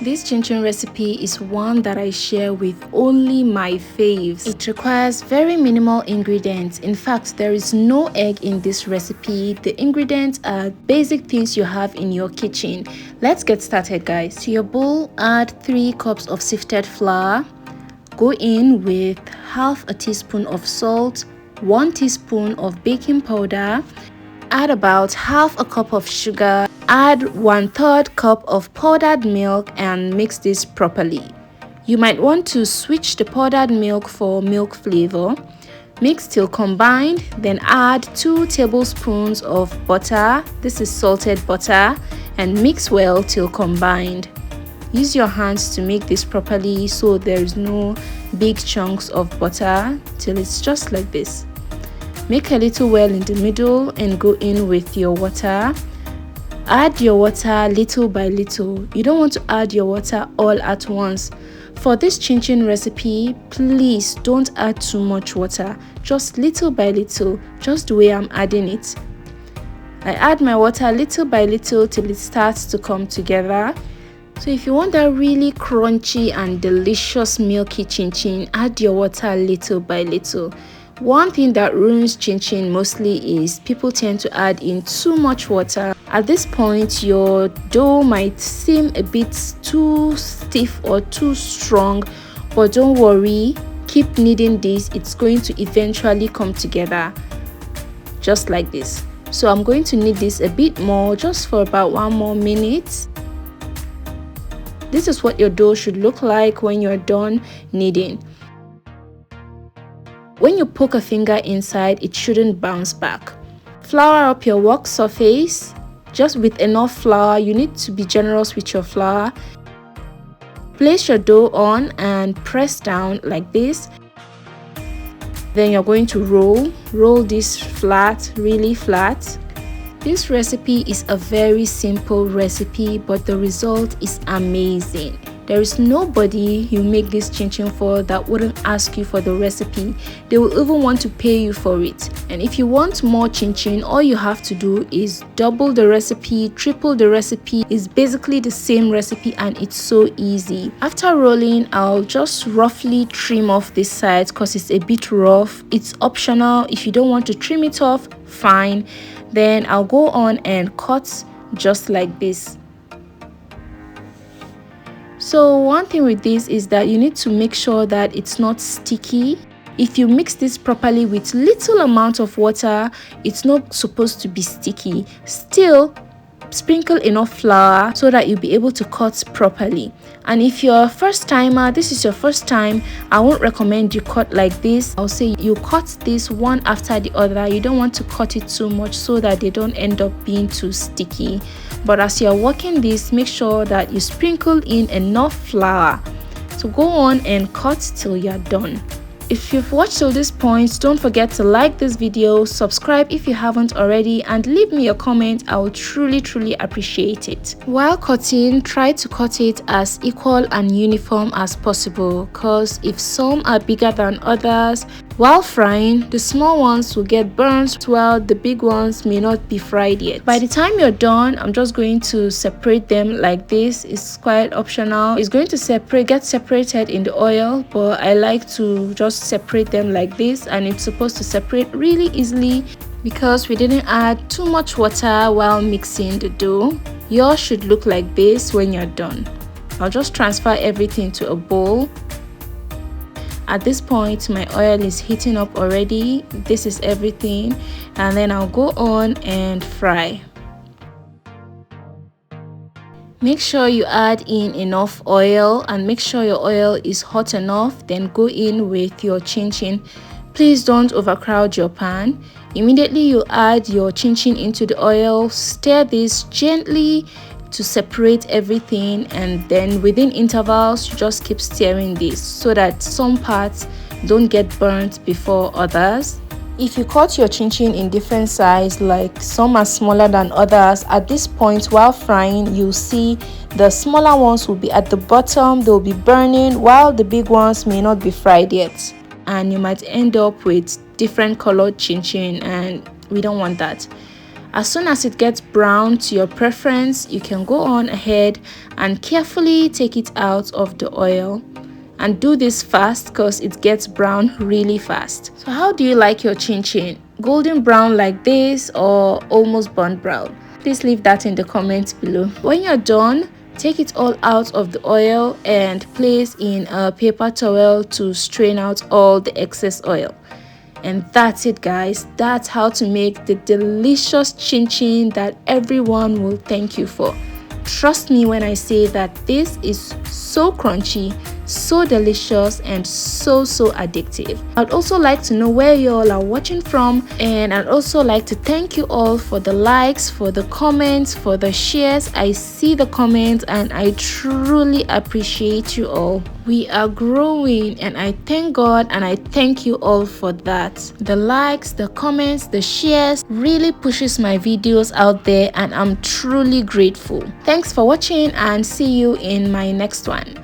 This chinchin recipe is one that I share with only my faves. It requires very minimal ingredients. In fact, there is no egg in this recipe. The ingredients are basic things you have in your kitchen. Let's get started, guys. To your bowl, add 3 cups of sifted flour. Go in with half a teaspoon of salt, 1 teaspoon of baking powder. Add about half a cup of sugar. Add 1/3 cup of powdered milk and mix this properly. You might want to switch the powdered milk for milk flavor. Mix till combined, then add 2 tablespoons of butter. This is salted butter, and mix well till combined. Use your hands to make this properly so there is no big chunks of butter till it's just like this. Make a little well in the middle and go in with your water. Add your water little by little. You don't want to add your water all at once. For this chinchin recipe, please don't add too much water. Just little by little, just the way I'm adding it. I add my water little by little till it starts to come together. So if you want that really crunchy and delicious milky chinchin, add your water little by little. One thing that ruins chinchin mostly is people tend to add in too much water. At this point, your dough might seem a bit too stiff or too strong, but don't worry, keep kneading this. It's going to eventually come together just like this. So I'm going to knead this a bit more, just for about 1 more minute. This is what your dough should look like when you're done kneading. When you poke a finger inside, it shouldn't bounce back. Flour up your work surface, just with enough flour. You need to be generous with your flour. Place your dough on and press down like this. Then you're going to roll this flat, really flat. This recipe is a very simple recipe, but the result is amazing. There is nobody you make this chinchin for that wouldn't ask you for the recipe. They will even want to pay you for it. And if you want more chinchin, all you have to do is double the recipe, triple the recipe. It's basically the same recipe and it's so easy. After rolling, I'll just roughly trim off this side because it's a bit rough. It's optional. If you don't want to trim it off, fine. Then I'll go on and cut just like this. So one thing with this is that you need to make sure that it's not sticky. If you mix this properly with little amount of water, it's not supposed to be sticky. Still, sprinkle enough flour so that you'll be able to cut properly. And if you're a first timer, this is your first time, I won't recommend you cut like this. I'll say you cut this one after the other. You don't want to cut it too much so that they don't end up being too sticky. But as you're working this, make sure that you sprinkle in enough flour. So go on and cut till you're done. If you've watched till this point, don't forget to like this video, subscribe if you haven't already, and leave me a comment. I will truly appreciate it. While cutting, try to cut it as equal and uniform as possible, because if some are bigger than others, while frying, the small ones will get burnt while the big ones may not be fried yet. By the time you're done, I'm just going to separate them like this. It's quite optional. It's going to get separated in the oil, but I like to just separate them like this, and it's supposed to separate really easily because we didn't add too much water while mixing the dough. Yours should look like this when you're done. I'll just transfer everything to a bowl. At this point, my oil is heating up already. This is everything, and then I'll go on and fry. Make sure you add in enough oil and make sure your oil is hot enough. Then go in with your chinchin. Please don't overcrowd your pan. Immediately you add your chinchin into the oil. Stir this gently to separate everything, and then within intervals you just keep stirring this so that some parts don't get burnt before others. If you cut your chinchin in different size, like some are smaller than others, at this point while frying you'll see the smaller ones will be at the bottom, they'll be burning, while the big ones may not be fried yet, and you might end up with different colored chinchin, and we don't want that. As soon as it gets brown to your preference, you can go on ahead and carefully take it out of the oil. And do this fast because it gets brown really fast. So how do you like your chinchin? Golden brown like this or almost burnt brown? Please leave that in the comments below. When you're done, take it all out of the oil and place in a paper towel to strain out all the excess oil. And that's it, guys. That's how to make the delicious chinchin that everyone will thank you for. Trust me when I say that this is so crunchy, so delicious, and so addictive. I'd also like to know where you all are watching from, and I'd also like to thank you all for the likes, for the comments, for the shares. I see the comments and I truly appreciate you all. We are growing and I thank God and I thank you all for that. The likes, the comments, the shares really pushes my videos out there and I'm truly grateful. Thanks for watching and see you in my next one.